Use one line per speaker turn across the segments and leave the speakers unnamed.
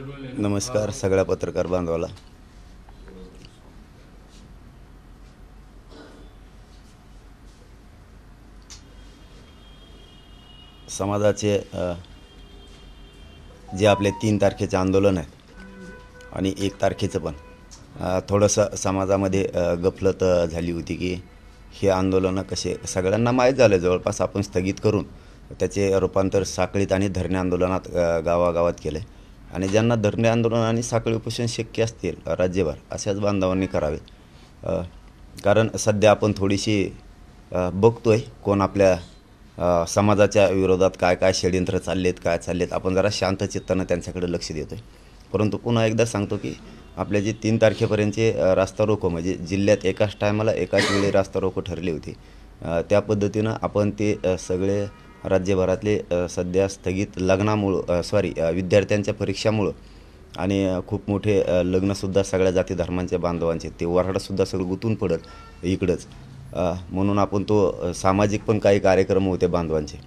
नमस्कार सगळ्या पत्रकार बांधवाला. समाजाचे जे आपले 3 तारखेचे आंदोलन आहे आणि 1 तारखेचं पण थोडंसं समाजामध्ये गफलत झाली होती की हे आंदोलनं कसे सगळ्यांना माहीत झालं जवळपास आपण स्थगित करून त्याचे रूपांतर साखळीत आणि धरणे आंदोलनात गावागावात केले आणि ज्यांना धरणे आंदोलन आणि साखळी उपोषण शक्य असतील राज्यभर अशाच बांधवांनी करावे. कारण सध्या आपण थोडीशी बघतोय कोण आपल्या समाजाच्या विरोधात काय काय षडयंत्र चाललेत आपण जरा शांत चित्तानं त्यांच्याकडे लक्ष देतोय. परंतु पुन्हा एकदा सांगतो की आपले जे 3 तारखेपर्यंतचे रास्ता रोको म्हणजे जिल्ह्यात एकाच टायमाला एकाच वेळी रास्ता रोको ठरले होते त्या पद्धतीनं आपण ते सगळे राज्यभरातले सध्या स्थगित लग्नामुळं विद्यार्थ्यांच्या परीक्षामुळं आणि खूप मोठे लग्नसुद्धा सगळ्या जाती धर्मांच्या बांधवांचे ते वऱ्हाडसुद्धा सगळं गुंतून पडत इकडंच. म्हणून आपण तो सामाजिक पण काही कार्यक्रम होते बांधवांचे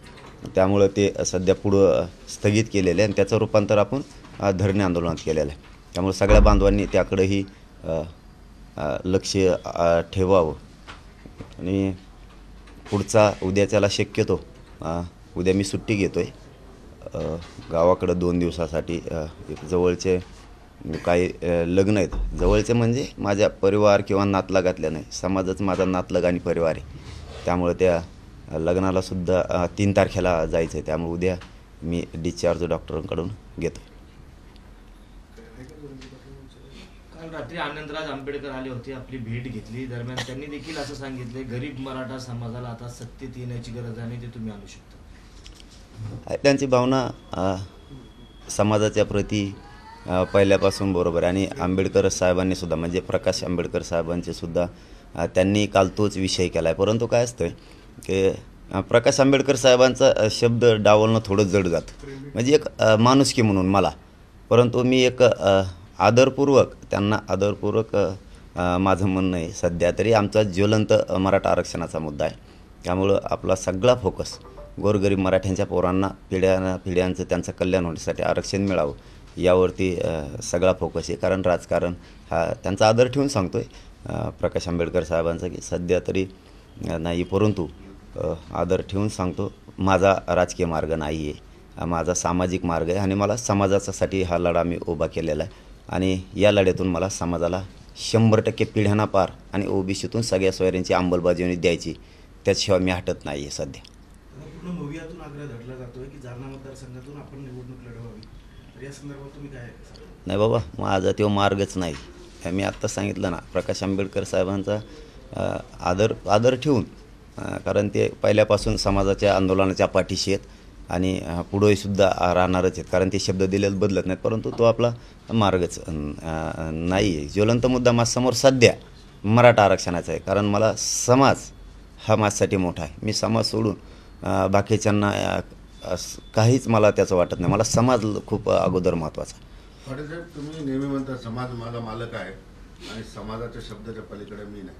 त्यामुळं ते सध्या पुढं स्थगित केलेले आणि त्याचं रूपांतर आपण धरणे आंदोलनात केलेलं आहे. त्यामुळे सगळ्या बांधवांनी त्याकडेही लक्ष ठेवावं आणि पुढचा उद्याच्याला शक्यतो उद्या मी सुट्टी घेतो आहे गावाकडं 2 दिवसासाठी. एक जवळचे काही लग्न आहेत जवळचे म्हणजे माझ्या परिवार किंवा नातलगातल्या नाही समाजाच माझा नातलग आणि परिवार आहे त्यामुळे त्या लग्नालासुद्धा 3 तारखेला जायचं आहे त्यामुळे उद्या मी डिस्चार्ज डॉक्टरांकडून घेतो.
काल रात्री आनंदराज आंबेडकर आले होते आपली भेट घेतली दरम्यान त्यांनी देखील असं सांगितले गरीब मराठा समाजाला आता सत्तेत येण्याची गरज आहे आणि ते तुम्ही आणू शकता.
त्यांची भावना समाजाच्या प्रती पहिल्यापासून बरोबर आहे आणि आंबेडकर साहेबांनी सुद्धा म्हणजे प्रकाश आंबेडकर साहेबांचे सुद्धा त्यांनी काल तोच विषय केला आहे. परंतु काय असतं की प्रकाश आंबेडकर साहेबांचा शब्द डावलणं थोडं जड जातं म्हणजे एक माणुसकी म्हणून मला. परंतु मी एक आदरपूर्वक त्यांना आदरपूर्वक माझं म्हणणं आहे सध्या तरी आमचा ज्वलंत मराठा आरक्षणाचा मुद्दा आहे त्यामुळं आपला सगळा फोकस गोरगरीब मराठ्यांच्या पोरांना पिढ्यांचं त्यांचं कल्याण होण्यासाठी आरक्षण मिळावं यावरती सगळा फोकस आहे. कारण राजकारण हा त्यांचा आदर ठेवून सांगतो आहे प्रकाश आंबेडकर साहेबांचा की सध्या तरी नाही परंतु आदर ठेवून सांगतो माझा राजकीय मार्ग नाही आहे माझा सामाजिक मार्ग आहे आणि मला समाजासाठी हा लढा मी उभा केलेला आहे आणि या लढ्यातून मला समाजाला 100% पिढ्यांना पार आणि ओबीसीतून सगळ्या सोयऱ्यांची अंमलबजावणी द्यायची त्याशिवाय मी हटत नाही आहे सध्या.
पूर्ण भवियातून आग्रह धरला जातोय की जालना मतदारसंघातून आपण निवडणूक लढवावी तर या संदर्भात तुम्ही काय
नाही बाबा माझा तो मार्गच नाही. मी आत्ता सांगितलं ना प्रकाश आंबेडकर साहेबांचा आदर ठेवून कारण ते पहिल्यापासून समाजाच्या आंदोलनाच्या पाठीशी आहेत आणि पुढेसुद्धा राहणारच आहेत कारण ते शब्द दिलेले बदलत नाहीत. परंतु तो आपला मार्गच नाही आहे. ज्वलंत मुद्दा माझ्यासमोर सध्या मराठा आरक्षणाचा आहे कारण मला समाज हा माझ्यासाठी मोठा आहे. मी समाज सोडून बाकीच्यांना काहीच मला त्याचं वाटत नाही. मला समाज खूप अगोदर महत्त्वाचा.
पाटील साहेब तुम्ही नेहमी म्हणता समाज माझा मालक आहे आणि समाजाच्या शब्दाच्या पलीकडे मी नाही.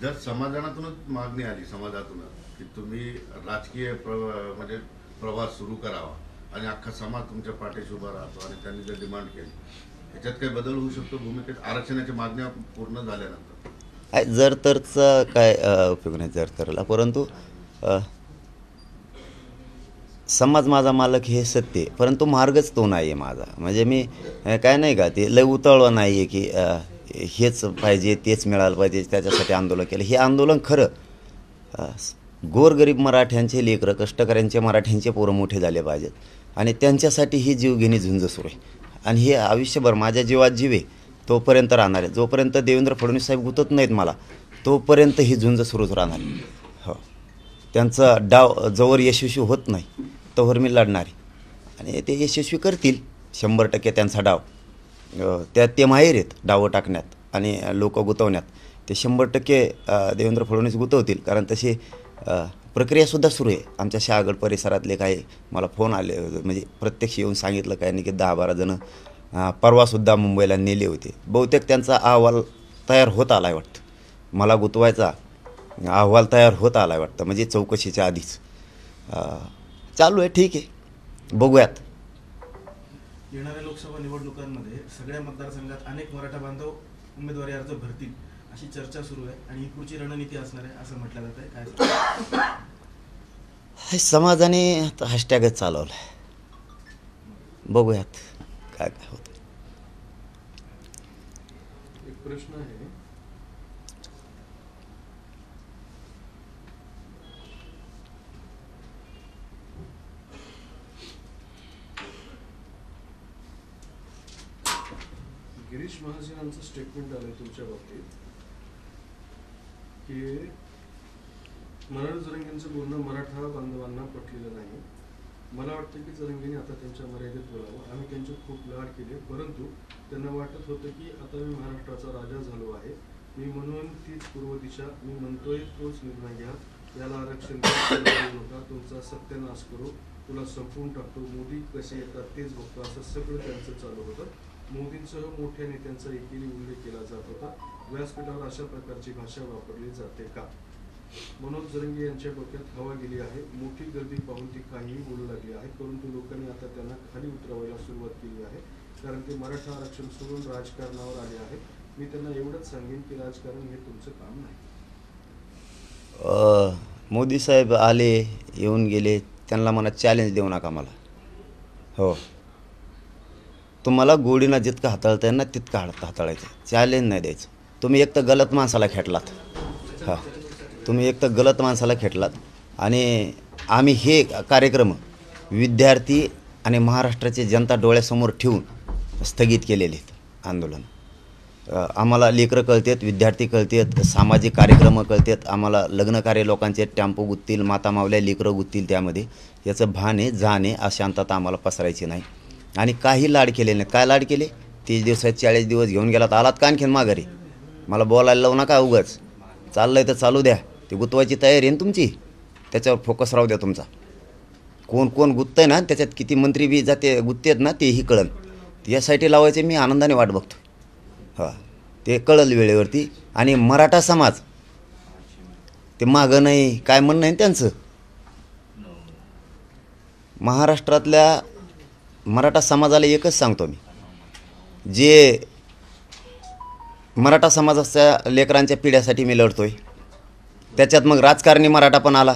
जर समाजातूनच मागणी आली समाजातूनच की तुम्ही राजकीय म्हणजे प्रवास सुरू करावा आणि अख्खा समाज तुमच्या पाठीशी उभा राहतो आणि त्यांनी जर डिमांड केली याच्यात काही बदल होऊ शकतो भूमिकेत आरक्षणाच्या मागण्या पूर्ण झाल्यानंतर?
जर तरचा काय उपयोग नाही जर तरला. परंतु समाज माझा मालक हे सत्य आहे परंतु मार्गच तो नाही आहे माझा. म्हणजे मी काय नाही का ते लय उतावळा नाही आहे की हेच पाहिजे तेच मिळालं पाहिजे त्याच्यासाठी आंदोलन केलं. हे आंदोलन खरं गोरगरीब मराठ्यांचे लेकरं कष्टकऱ्यांचे मराठ्यांचे पोरं मोठे झाले पाहिजेत आणि त्यांच्यासाठी ही जीवघेणी झुंज सुरू आहे आणि हे आयुष्यभर माझ्या जीवात जीव आहे तोपर्यंत राहणार आहे. जोपर्यंत देवेंद्र फडणवीस साहेब गुतत नाहीत मला तोपर्यंत ही झुंज सुरूच राहणार आहे. हो त्यांचा डाव जोवर यशस्वी होत नाही तोवर मी लढणार आहे आणि ते यशस्वी करतील 100% त्यांचा डाव. त्यात ते माहीर आहेत डावं टाकण्यात आणि लोक गुतवण्यात. ते 100% देवेंद्र फडणवीस गुतवतील कारण तशी प्रक्रियासुद्धा सुरू आहे. आमच्या शहागड परिसरातले काही मला फोन आले म्हणजे प्रत्यक्ष येऊन सांगितलं काय नाही की 10-12 जणं परवासुद्धा मुंबईला नेले होते. बहुतेक त्यांचा अहवाल तयार होत आला आहे वाटतं. मला गुतवायचा अहवाल तयार होत आला आहे वाटतं म्हणजे चौकशीच्या आधीच. चालू आहे ठीक आहे बघूयात.
येणाऱ्या लोकसभा निवडणुकांमध्ये सगळ्या मतदारसंघात अनेक मराठा बांधव उमेदवारी अर्ज भरतील अशी चर्चा सुरू आहे आणि ही पुढची रणनीती असणार आहे असं म्हटलं जात आहे. काय सांगता?
हे समाजाने आता हॅशटॅगच चालवलं आहे. बघूयात काय काय होतं.
एक प्रश्न आहे, गिरीश महाजनांचं स्टेटमेंट आलंय तुमच्या बाबतीत की मनोज जरंगेंचं बोलणं मराठा बांधवांना पटलेलं नाही. मला वाटतं की जरंगेंनी आता त्यांच्या मर्यादेत बोलावं. आम्ही त्यांचे खूप लाड केले, परंतु त्यांना वाटत होतं की आता मी महाराष्ट्राचा राजा झालो आहे, मी म्हणून तीच पूर्व दिशा, मी म्हणतोय तोच निर्णय घ्या, याला आरक्षण देऊ नका, तुमचा सत्यानाश करू, तुला संपवून टाकतो, मोदी कसे येतात तेच बघतो, असं सगळं त्यांचं चालू होतं. मोदींसह मोठ्या नेत्यांचा एकेरी उल्लेख केला जात होता. व्यासपीठावर अशा प्रकारची भाषा वापरली जाते का? मनोज जरंगे यांच्या डोक्यात हवा गेली आहे. मोठी गर्दी पाहून ती काहीही बोलू लागली आहे, परंतु लोकांनी आता त्यांना खाली उतरवायला सुरुवात केली आहे, कारण ते मराठा आरक्षण सोडून राजकारणावर आले आहेत. मी त्यांना एवढंच सांगेन की राजकारण हे तुमचं काम नाही.
मोदी साहेब आले, येऊन गेले, त्यांना मला चॅलेंज देऊ नका मला. हो, तुम्हाला गोडीनं जितकं हाताळता येईल ना तितकं हाताळायचं, चॅलेंज नाही द्यायचं. तुम्ही एक तर गलत माणसाला खेटलात. हां, तुम्ही एक तर गलत माणसाला खेटलात. आणि आम्ही हे कार्यक्रम विद्यार्थी आणि महाराष्ट्राची जनता डोळ्यासमोर ठेवून स्थगित केलेले आहेत आंदोलन. आम्हाला लेकरं कळतात, विद्यार्थी कळतात, सामाजिक कार्यक्रम कळतात, आम्हाला लग्नकार्य लोकांचे टॅम्पो गुत्तील, माता मावल्या लेकरं गुत्तील, त्यामध्ये याचं भान आहे, जाण आहे, अशांतता आम्हाला पसरायची नाही. आणि काही लाड केले नाही. काय लाड केले? 30 दिवसात 40 दिवस घेऊन गेलात, आलात का आणखीन माघारी? मला बोलायला लावू नका उगाच. चाललं आहे तर चालू द्या, ती गुतवायची तयारी आहे ना तुमची, त्याच्यावर फोकस राहू द्या तुमचा. कोण कोण गुत्त आहे ना, त्याच्यात किती मंत्री बी जाते गुत्तेत ना, तेही कळन. यासाठी लावायचे मी आनंदाने वाट बघतो. हां, ते कळल वेळेवरती. आणि मराठा समाज ते मागं नाही, काय म्हणणं आहे त्यांचं. महाराष्ट्रातल्या मराठा समाजाला एकच सांगतो मी, जे मराठा समाजाच्या लेकरांच्या पिढ्यासाठी मी लढतोय, त्याच्यात मग राजकारणी मराठा पण आला,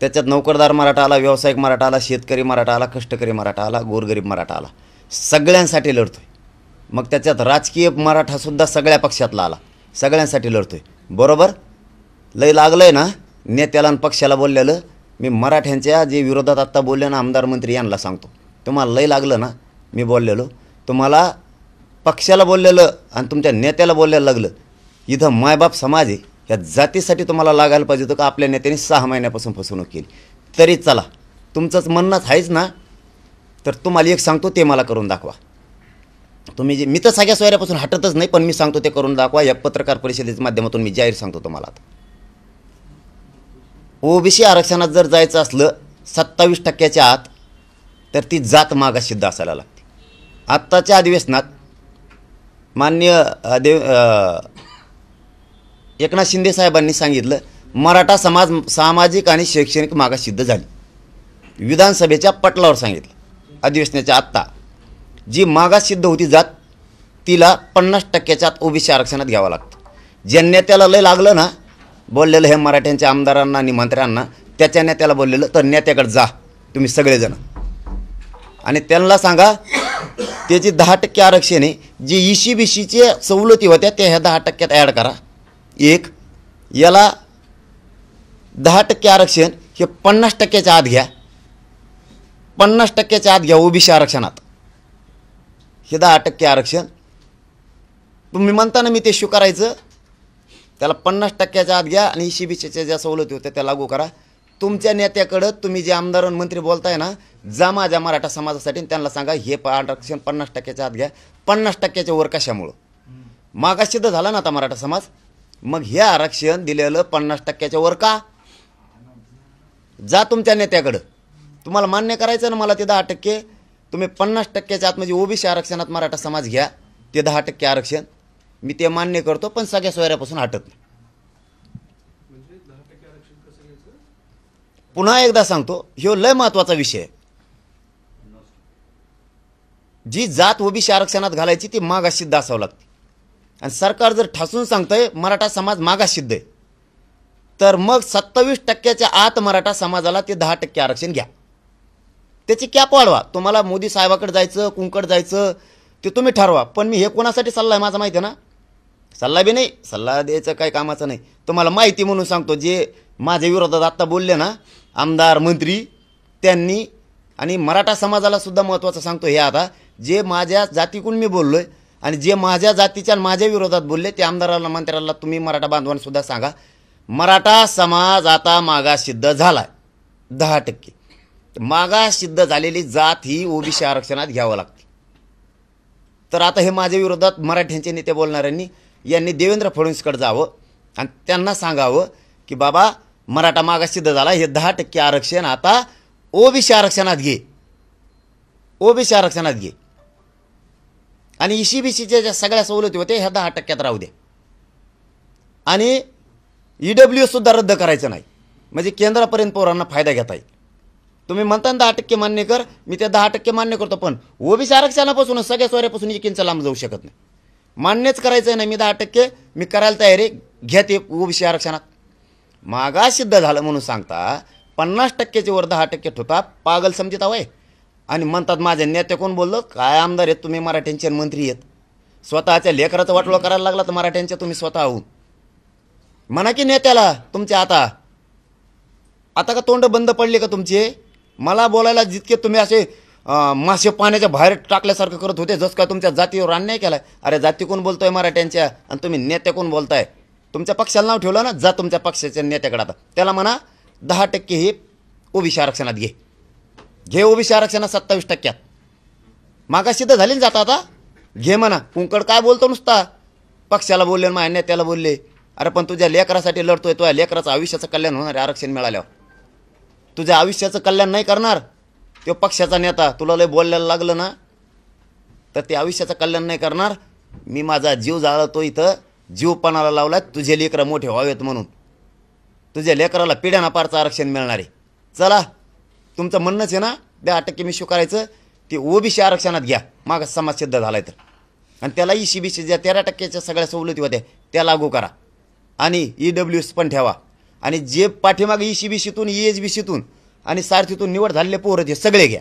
त्याच्यात नोकरदार मराठा आला, व्यावसायिक मराठा आला, शेतकरी मराठा आला, कष्टकरी मराठा आला, गोरगरीब मराठा आला, सगळ्यांसाठी लढतोय. मग त्याच्यात राजकीय मराठासुद्धा सगळ्या पक्षातला आला, सगळ्यांसाठी लढतोय. बरोबर लय लागलं आहे ना नेत्याला आणि पक्षाला बोललेलं. मी मराठ्यांच्या जे विरोधात आत्ता बोलले ना आमदार मंत्री यांना सांगतो, तुम्हाला लय लागलं ना मी बोललेलो, तुम्हाला पक्षाला बोललेलं आणि तुमच्या नेत्याला बोलायला लागलं. इथं मायबाप समाज आहे, या जातीसाठी तुम्हाला लागायला पाहिजे होतं का आपल्या नेत्याने 6 महिन्यापासून फसवणूक केली. तरी चला, तुमचंच म्हणणंच आहेच ना, तर तुम्हाला एक सांगतो, ते मला करून दाखवा. तुम्ही जे, मी तर सगळ्या सोयऱ्यापासून हटतच नाही, पण मी सांगतो ते करून दाखवा. या पत्रकार परिषदेच्या माध्यमातून मी जाहीर सांगतो तुम्हाला. आता ओबीसी आरक्षणात जर जायचं असलं 27% आत, तर ती जात मागासिद्ध असायला लागते. आत्ताच्या अधिवेशनात माननीय एकनाथ शिंदे साहेबांनी सांगितलं, मराठा समाज सामाजिक आणि शैक्षणिक मागासिद्ध झाली. विधानसभेच्या पटलावर सांगितलं. अधिवेशनाच्या आत्ता जी मागासिद्ध होती जात, तिला 50% आत ओबीसी आरक्षणात घ्यावं लागतं. ज्या नेत्याला लय लागलं ना बोललेलं हे मराठ्यांच्या आमदारांना आणि मंत्र्यांना, त्याच्या नेत्याला बोललेलं, तर नेत्याकडे जा तुम्ही सगळेजण आणि त्यांना सांगा त्याची 10% आरक्षण आहे. जे ECBCचे सवलती होत्या त्या ह्या 10% ॲड करा. एक याला 10% आरक्षण हे 50% आत घ्या, 50% आत घ्या ओबीसी आरक्षणात. हे 10% आरक्षण तुम्ही म्हणता ना मी ते स्वीकारायचं, त्याला 50% आत घ्या आणि ECBCच्या ज्या सवलती होत्या त्या लागू करा. तुमच्या नेत्याकडं तुम्ही जे आमदार आणि मंत्री बोलताय ना, जा माझ्या मराठा समाजासाठी त्यांना सांगा हे आरक्षण 50% आत घ्या. 50% वर कशामुळं मागासिद्ध झाला ना आता मराठा समाज, मग हे आरक्षण दिलेलं 50% वर का? जा तुमच्या नेत्याकडं, तुम्हाला मान्य करायचं ना मला ते 10%. तुम्ही 50% आत म्हणजे ओबीसी आरक्षणात मराठा समाज घ्या, ते 10% आरक्षण मी ते मान्य करतो, पण सगळ्या सोयऱ्यापासून हटत नाही.
म्हणजे 10% आरक्षण कसं घ्यायचं?
पुन्हा एकदा सांगतो, ह्यो लय महत्त्वाचा विषय आहे. जी जात ओबीसी आरक्षणात घालायची ती मागाससिद्ध असावं लागते. आणि सरकार जर ठासून सांगतंय मराठा समाज मागाससिद्ध आहे, तर मग 27% आत मराठा समाजाला ते 10% आरक्षण घ्या. त्याची कॅप वाढवा. तुम्हाला मोदी साहेबाकडे जायचं, कुंकड जायचं ते तुम्ही ठरवा. पण मी हे कोणासाठी सल्ला आहे माझा माहिती आहे ना, सल्ला बी नाही, सल्ला द्यायचं काही कामाचं नाही, तुम्हाला माहिती म्हणून सांगतो. जे माझ्या विरोधात आत्ता बोलले ना आमदार मंत्री त्यांनी, आणि मराठा समाजाला सुद्धा महत्त्वाचं सांगतो हे, आता जे माझ्या जातीकडून मी बोललोय आणि जे माझ्या जातीच्या माझ्या विरोधात बोलले ते आमदाराला मंत्र्याला तुम्ही मराठा बांधवांना सुद्धा सांगा, मराठा समाज आता मागाससिद्ध झालाय 10%. मागाससिद्ध झालेली जात ही ओबीसी आरक्षणात घ्यावं लागते. तर आता हे माझ्या विरोधात मराठ्यांचे नेते बोलणाऱ्यांनी यांनी देवेंद्र फडणवीसकडे जावं आणि त्यांना सांगावं की बाबा मराठा मागाससिद्ध झाला, हे 10% आरक्षण आता ओबीसी आरक्षणात घे, ओबीसी आरक्षणात घे. आणि ECBCच्या ज्या सगळ्या सवलती होत्या ह्या 10% राहू द्या. आणि EWS सुद्धा रद्द करायचं नाही, म्हणजे केंद्रापर्यंत पोरांना फायदा घेता येईल. तुम्ही म्हणता 10% मान्य कर, मी ते 10% मान्य करतो, पण ओबीसी आरक्षणापासून सगळ्या सोयऱ्यापासून 1 इंच लांब जाऊ शकत नाही. मान्यच करायचं नाही, मी 10% मी करायला तयार आहे, घ्या ते ओबीसी आरक्षणात. मागाससिद्ध झालं म्हणून सांगता 50%च्या वर 10% ठेवता, पागल समजित हवंय. आणि म्हणतात माझे नेते कोण बोललो, काय आमदार आहेत तुम्ही मराठ्यांचे मंत्री आहेत, स्वतःच्या लेकराचं वाटोळं करायला लागला तर मराठ्यांच्या तुम्ही स्वतः होऊन म्हणा की नेत्याला तुमच्या आता का तोंड बंद पडले का तुमचे? मला बोलायला जितके तुम्ही असे मासे पाण्याच्या बाहेर टाकल्यासारखं करत होते, जसं काय तुमच्या जातीवर अन्याय केलाय. अरे जाती कोण बोलतोय मराठ्यांच्या आणि तुम्ही नेते कोण बोलताय? तुमच्या पक्षाला नाव ठेवलं ना, जा तुमच्या पक्षाच्या नेत्याकडे, आता त्याला म्हणा 10% हे ओबीसी आरक्षणात घे ओबीसी आरक्षणात 27%. मागाससिद्ध झाली ना जाता, आता घे म्हणा. कुंकड काय बोलतो नुसता, पक्षाला बोलले माझ्या नेत्याला बोलले. अरे पण तुझ्या लेकरासाठी लढतोय, तुझ्या लेकराचं आयुष्याचं कल्याण होणार आहे आरक्षण मिळाल्यावर. तुझ्या आयुष्याचं कल्याण नाही करणार तो पक्षाचा नेता, तुला लय बोलायला लागलं ना तर ते आयुष्याचं कल्याण नाही करणार. मी माझा जीव जाळतो इथं, जीवपणाला लावला तुझे लेकरं मोठे व्हावेत म्हणून. तुझ्या लेकराला पिढ्याना पारचं आरक्षण मिळणार आहे. चला तुमचं म्हणणंच आहे ना 10% मी स्वीकारायचं, ते ओबीसी आरक्षणात घ्या मागास समाज सिद्ध झालाय तर. आणि त्याला ECBC ज्या 13%च्या सगळ्या सवलती होत्या त्या लागू करा. आणि EWS पण ठेवा. आणि जे पाठीमागे ECBCतून EHBCतून आणि सारथीतून निवड झालेले पोरं ते सगळे घ्या.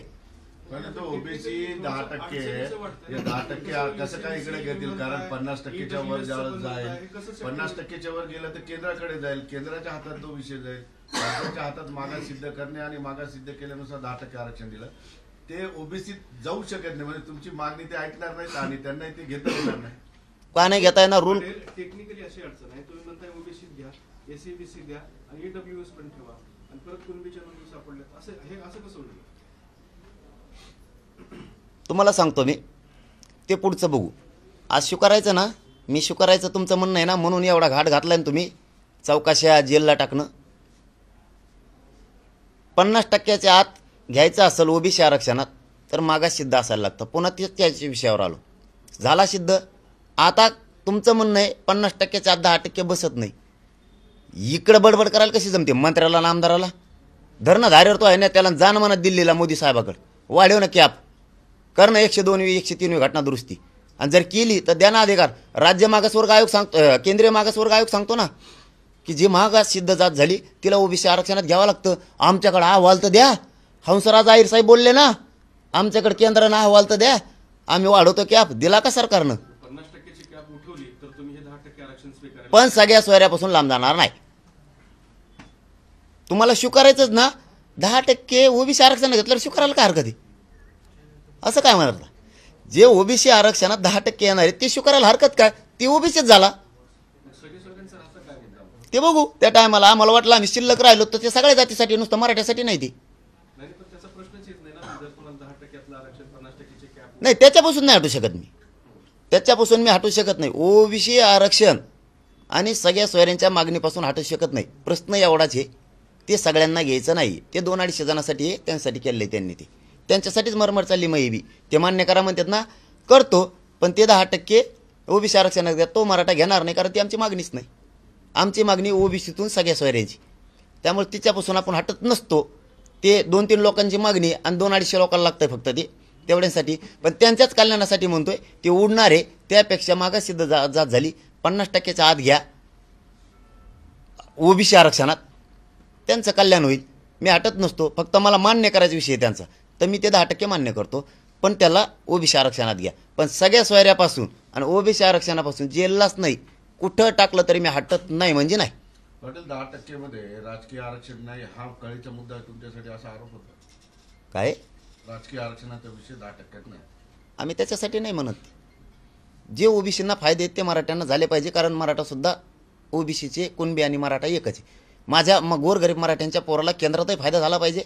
पण तो ओबीसी 10%, हे 10% कसं काय इकडे घेतील? कारण 50%च्या वर जाईल, 50%च्या वर गेलं तर केंद्राकडे जाईल, केंद्राच्या हातात तो विषय जाईल. राज्याच्या हातात मागास सिद्ध करणे आणि मागास सिद्ध केल्यानुसार 10% आरक्षण दिलं, ते ओबीसी जाऊ शकत नाही. म्हणजे तुमची मागणी ते ऐकणार नाहीत आणि त्यांना ते घेता येणार नाही.
का नाही घेता येणार? रूल
टेक्निकली अशी अडचण आहे. तुम्ही म्हणताय ओबीसी घ्या, SCBC द्या आणि EWS पण ठेवा आणि परत कुणबीच्या नोंदी सापडल्यात, असं कसं होईल?
तुम्हाला सांगतो मी, ते पुढचं बघू. आज स्वीकारायचं ना, मी स्वीकारायचं तुमचं म्हणणं आहे ना, म्हणून एवढा घाट घातलाय ना तुम्ही, चौकाशा जेलला टाकणं. 50%च्या आत घ्यायचं असेल ओबीसी आरक्षणात तर मागास सिद्ध असायला लागतं. पुन्हा त्याच्या विषयावर आलो, झाला सिद्ध. आता तुमचं म्हणणं आहे 50%च्या आत 10% बसत नाही. इकडं बडबड करायला कशी जमते मंत्र्याला आणि आमदाराला? धरणं धारेवर तो आहे ना, त्याला जाण म्हणत दिल्लीला मोदी साहेबाकडे, वाढव ना कॅप, कर ना 102वी 103वी घटना दुरुस्ती. आणि जर केली तर द्या ना अधिकार. राज्य मागासवर्ग आयोग सांगतो, केंद्रीय मागासवर्ग आयोग सांगतो ना की जी मागास सिद्ध जात झाली तिला ओबीसी आरक्षणात घ्यावं लागतं. आमच्याकडे अहवाल तर द्या. हंसराज अहिर साहेब बोलले ना, आमच्याकडे केंद्रानं अहवाल तर द्या, आम्ही वाढवतो कॅप. दिला का सरकारनं?
50%ची कॅप उठवली तर तुम्ही हे 10% आरक्षण स्वीकारायला
पण सगळ्या सोयऱ्यापासून लांब जाणार नाही. तुम्हाला स्वीकारायचंच ना 10% ओबीसी आरक्षण घेतल्यावर स्वीकारायला काय हरकत आहे? असं काय म्हणत? जे ओबीसी आरक्षणात 10% येणार आहे ते स्वीकारायला हरकत काय? ते ओबीसीच झाला. ते बघू त्या टायमाला. आम्हाला वाटलं आम्ही शिल्लक राहिलो तर ते सगळ्या जातीसाठी, नुसतं मराठ्यासाठी नाही. ते नाही, त्याच्यापासून नाही हटू शकत मी, त्याच्यापासून मी हटू शकत नाही. ओबीसी आरक्षण आणि सगळ्या सोयऱ्यांच्या मागणीपासून हटू शकत नाही. प्रश्न एवढाच आहे, ते सगळ्यांना घ्यायचं नाही. ते 200-250 जणांसाठी आहे, त्यांच्यासाठी केलं आहे त्यांनी. ते त्यांच्यासाठीच मरमर चालली बी. ते मान्य करा म्हणतात ना, करतो. पण ते 10% ओबीसी आरक्षणात घ्या, तो मराठा घेणार नाही, कारण ती आमची मागणीच नाही. आमची मागणी ओबीसीतून सगळ्या सोयऱ्यांची, त्यामुळे तिच्यापासून आपण हटत नसतो. ते 2-3 लोकांची मागणी आणि 200-250 लोकांना लागतंय फक्त ते. तेवढ्यासाठी. पण त्यांच्याच कल्याणासाठी म्हणतोय, ते उडणारे त्यापेक्षा मागाससिद्ध जात झाली 50%च्या आत घ्या ओबीसी आरक्षणात, त्यांचं कल्याण होईल. मी हटत नसतो, फक्त मला मान्य करायचा विषय आहे त्यांचा, तर मी ते 10% मान्य करतो. पण त्याला ओबीसी आरक्षणात घ्या. पण सगळ्या सोयऱ्यापासून आणि ओबीसी आरक्षणापासून जेललाच नाही, कुठं टाकलं तरी मी हटत नाही म्हणजे नाही.
पाटील 10% मध्ये राजकीय आरक्षण नाही हा कळीचा मुद्दा आहे तुमच्यासाठी, असा आरोप होता.
काय
राजकीय आरक्षणाचा विषय 10% नाही.
आम्ही त्याच्यासाठी नाही म्हणत. जे ओबीसींना फायदे आहेत ते मराठ्यांना झाले पाहिजे, कारण मराठासुद्धा ओबीसीचे कुणबी आणि मराठा एकच आहे. माझ्या गोरगरीब मराठ्यांच्या पोराला केंद्रातही फायदा झाला पाहिजे,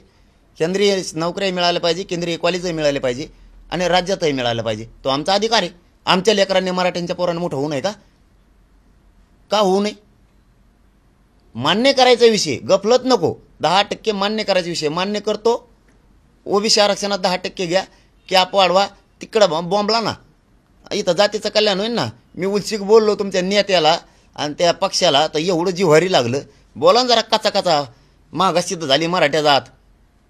केंद्रीय नोकऱ्याही मिळाल्या पाहिजे, केंद्रीय कॉलेजही मिळाले पाहिजे आणि राज्यातही मिळालं पाहिजे. तो आमचा अधिकार आहे. आमच्या लेकरांनी मराठ्यांच्या पोरांना मोठं होऊ नये का? का होऊ नये? मान्य करायचा विषय, गफलत नको. 10% मान्य करायचा विषय मान्य करतो. ओबीसी आरक्षणात 10% घ्या, कॅप वाढवा, तिकडं बॉम्बला ना, इथं जातीचं कल्याण होईल ना. मी उलसिक बोललो तुमच्या नेत्याला आणि त्या पक्षाला, तर एवढं जिव्हारी लागलं. बोला ना जरा कचा मागाससिद्ध झाली मराठ्या जात,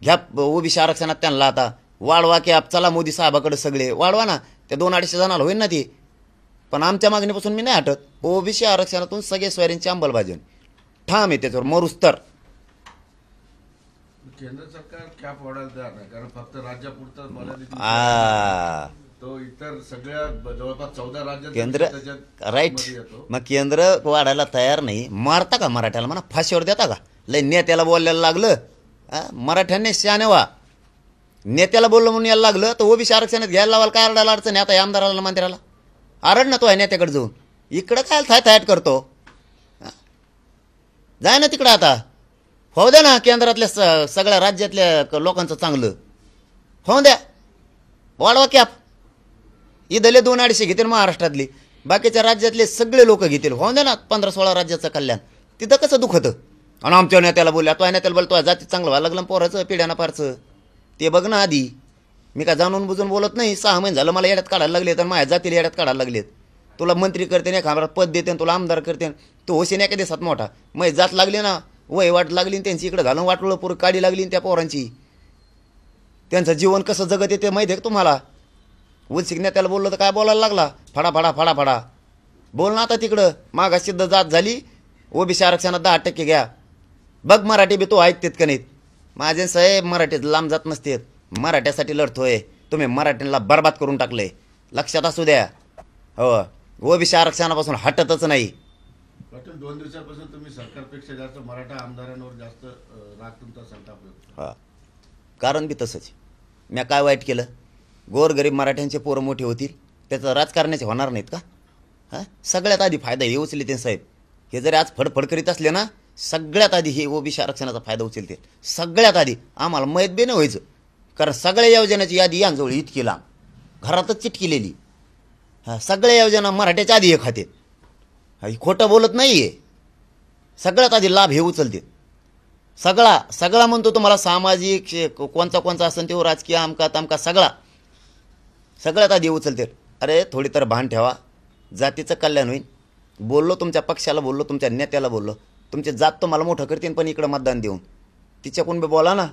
घ्या ओबीसी आरक्षणात त्यांना आता वाढवा, कॅप चला मोदी साहेबाकडे सगळे वाढवा ना. त्या 200-250 जणांना होईल ना ती. पण आमच्या मागणीपासून मी नाही हटत. ओबीसी आरक्षणातून सगळे सोयऱ्यांची अंमलबजावणी ठाम आहे, त्याच्यावर मरुस्तर.
केंद्र सरकार कॅप वाढायला तयार नाही, कारण फक्त राज्यापुरतं मर्यादित, तो इतर सगळ्या जवळपास 14 राज्यात
केंद्र
त्याच्यात
राईट.
मध्ये येतो.
मग केंद्र वाढायला तयार नाही, मारता का मराठ्याला? म्हणा फाशीवर देता का? लय नेत्याला बोलायला लागलं, मराठ्यांनी शहाणे व्हा. नेत्याला बोललं म्हणून यायला लागलं तर ओबीसी आरक्षणात घ्यायला लावाल. काय आरडायला अडचण आहे आता या आमदाराला मंत्र्याला? आरड ना तो आहे नेत्याकडे जाऊन, इकडं काय थायट करतो? जाय ना तिकडं आता, होऊ द्या ना केंद्रातल्या सगळ्या राज्यातल्या लोकांचं चांगलं होऊ द्या. वाढवा कॅप. इथले 200-250 घेतील महाराष्ट्रातली, बाकीच्या राज्यातले सगळे लोक घेतील. होऊ द्या ना 15-16 राज्याचं कल्याण. तिथं कसं दुखतं? आणि आमच्या नेत्याला बोलल्या, तो नेत्याला बोलतो तो जाती चांगलं व्हायला लागलं पोराचं पिढ्यानं फारचं. ते बघ ना आधी. मी काय जाणून बुजून बोलत नाही. 6 महिने झालं मला येड्यात काढायला लागले, तर माझ्या जातीला येड्यात काढायला लागलेत. तुला मंत्री करते नाही, खांबरात पद देते, तुला आमदार करते, तो होशीन एका दिवसात मोठा. मग जात लागली ना, वय वाट लागली, त्यांची इकडे घालून वाटलं पुरं काढी लागली त्या पोरांची. त्यांचं जीवन कसं जगत येते माहिती आहे का तुम्हाला? उलसिक नेत्याला बोललं तर काय बोलायला लागला, फडा बोल ना आता तिकडं. मागाससिद्ध जात झाली, ओबीसी आरक्षणात 10% घ्या. बघ मराठी बी तो ऐकतेत का नाहीत? माझे साहेब मराठीत लांब जात नसतेत. मराठ्यासाठी लढतोय. तुम्ही मराठ्यांना बरबाद करून टाकले, लक्षात असू द्या. हो, ओबीसी आरक्षणापासून हटतच नाही.
पाटील 2 दिवसापासून तुम्ही सरकारपेक्षा जास्त मराठा आमदारांवर जास्त राग तुमचा संताप व्यक्त.
हां, कारण बी तसंच. मी काय वाईट केलं? गोरगरीब मराठ्यांचे पोरं मोठे होतील, त्याचं राजकारणाचे होणार नाहीत का? हां, सगळ्यात आधी फायदा हे उचलते साहेब. हे जरी आज फडफड करीत असले ना, सगळ्यात आधी हे ओबीसी आरक्षणाचा फायदा उचलते. सगळ्यात आधी आम्हाला माहीत बी नाही व्हायचं, कारण सगळ्या योजनेची यादी यांजवळ इतकी लांब, घरातच चिटकिलेली. हां, सगळ्या योजना मराठ्याच्या आधी हे खातेत. ही खोटं बोलत नाही आहे. सगळ्यात आधी लाभ हे उचलते. सगळा म्हणतो तुम्हाला, सामाजिक कोणचा असेल तो, राजकीय आमका तामका, सगळ्यात आधी उचलते. अरे थोडी तर भान ठेवा, जातीचं कल्याण होईल. बोललो तुमच्या पक्षाला, बोललो तुमच्या नेत्याला, बोललो तुमचे जात तो मला मोठं करतील, पण इकडं मतदान देऊन तिच्याकडून बी बोला ना.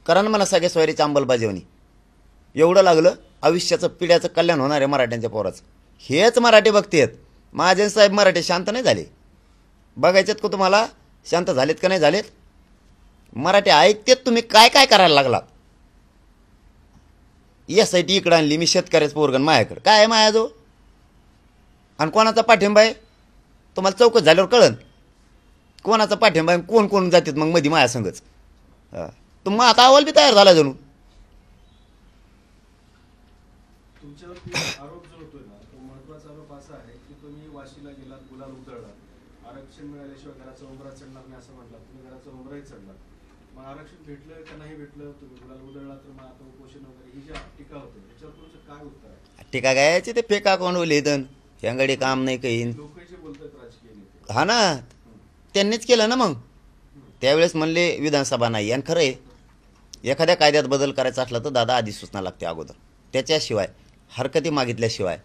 करा ना मला सगळ्या सोयरीची अंमलबजावणी. एवढं लागलं, आयुष्याचं पिढ्याचं कल्याण होणार आहे मराठ्यांच्या पोराचं. हेच मराठी बघतेत. महाजन साहेब मराठी शांत नाही झाले. बघायचेत का तुम्हाला शांत झालेत का नाही झालेत? मराठी ऐकतेत. तुम्ही काय करायला लागलात? यासाठी इकडं आणली मी शेतकऱ्याचं पोरगण माझ्याकडं. काय आहे माझ्याजवळ? आणि कोणाचा पाठिंबा आहे तुम्हाला चौकशी झाल्यावर कळन. कोणाचा पाठिंबा आहे, कोण जातात मग मध्ये माझ्या संगच. मग आता अहवाल बी तयार झाला जणू.
तुमच्यावरती आरोप जो होतोय ना, तो महत्वाचा आरोप असा आहे की तुम्ही वाशीला गेलात, गुलाल उधळलात, आरक्षण मिळाल्याशिवाय घराचा उंबरा चढणार नाही असं म्हटलं. तुम्ही घराचा उंबराही चढला. मग आरक्षण भेटलं का नाही भेटलं, तुम्ही गुलाल उधळला तर मग आता उपोषण वगैरे ही जी टीका होते, त्याच्यावर तुमचं काय उत्तर आहे?
टीका गायचे ते फेक अकाउंट लिहितं, यांकडे काम नाही काही.
लोक जे बोलतात राजकीय नेते,
हा ना, त्यांनीच केलं ना. मग त्यावेळेस म्हणले विधानसभा नाही. आणि खरं आहे, एखाद्या कायद्यात बदल करायचा असला तर दादा आधी सूचना लागते अगोदर. त्याच्याशिवाय हरकती मागितल्याशिवाय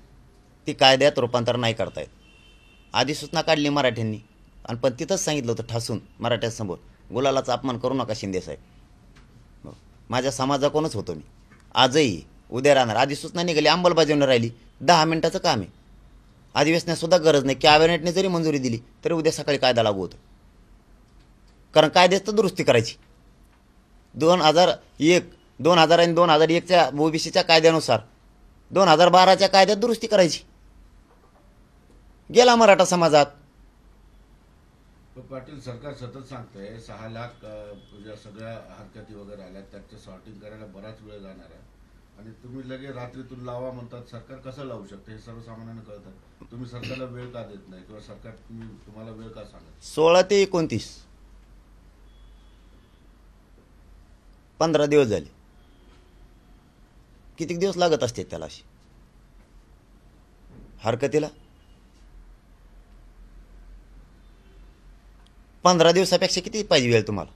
ती कायद्यात रूपांतर नाही करता येत. आधी सूचना काढली मराठ्यांनी, आणि पण तिथंच सांगितलं होतं ठासून मराठ्यांसमोर, गुलालाचा अपमान करू नका शिंदे साहेब. माझ्या समाजाकडूनच होतो मी, आजही उद्या राहणार. अधिसूचना निघाली, अंमलबजावणी राहिली, 10 मिनिटाचं काम आहे. अधिवेशनातसुद्धा गरज नाही. कॅबिनेटने जरी मंजुरी दिली तरी उद्या सकाळी कायदा लागू होतो. कारण कायद्यात तर दुरुस्ती करायची. 2001 आणि 2001च्या ओबीसीच्या कायद्यानुसार 2012च्या कायद्यात दुरुस्ती करायची. गेला मराठा समाजात.
पण पाटील, सरकार सतत सांगतंय 6 लाख ज्या सगळ्या हरकती वगैरे आल्या त्याचं सॉर्टिंग करायला बराच वेळ जाणार आहे आणि तुम्ही लगेच रात्रीतून लावा म्हणतात. सरकार कसं लावू शकतं हे सर्वसामान्यांना कळतं. तुम्ही सरकारला वेळ का देत नाही किंवा सरकार तुम्हाला वेळ का सांगत?
16 ते 29 15 दिवस झाले. किती दिवस लागत असते त्याला अशी हरकतीला? 15 दिवसापेक्षा किती पाहिजे वेळ तुम्हाला?